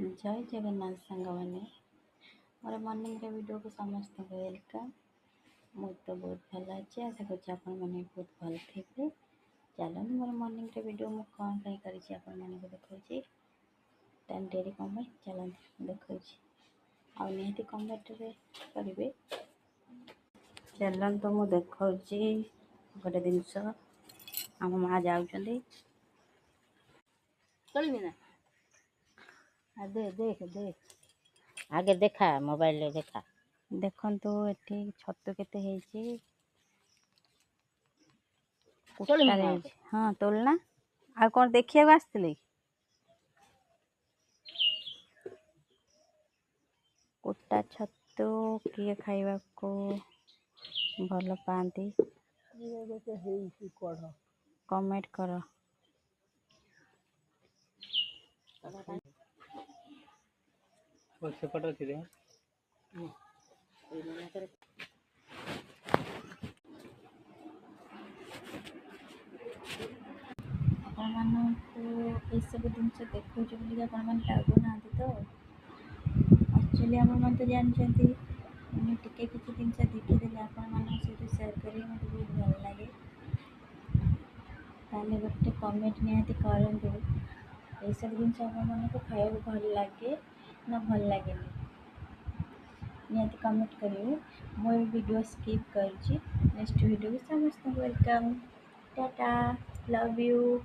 जय जगन्नाथ सांग मैंने मोर मॉर्निंग वीडियो को समस्त वेलकम। मुझ तो बहुत भल अच्छे आशा कर बहुत भल थे। चलो मोर मॉर्निंग वीडियो मु कौन कर देखा टाइम डेरी कम चलते देखा आती कमेंट करेंगे। चलते मुझे देखा गोटे जिनस आम माँ जाऊँगी ना दे देख देख आगे देखा मोबाइल रे देखा देखु ये छतु के हाँ तोलना आ कौन देखिए आसते कुटा छतु किए खाइबा को भल पाती कमेंट कर। ये सब जिन देखा लगुना तो एक्चुअली आम मैंने तो जानते टे किसी जिन देखीदे आपण सहित सेयार करेंगे मत बहुत भल लगे ताले गोटे कमेंट निहाती करते ये सब जिन मन को खाया भल लगे ना भल लगे निहाती कमेंट करेंगे। मो वीडियो स्किप कर नेक्स्ट वीडियो समस्त वेलकम टाटा लव यू।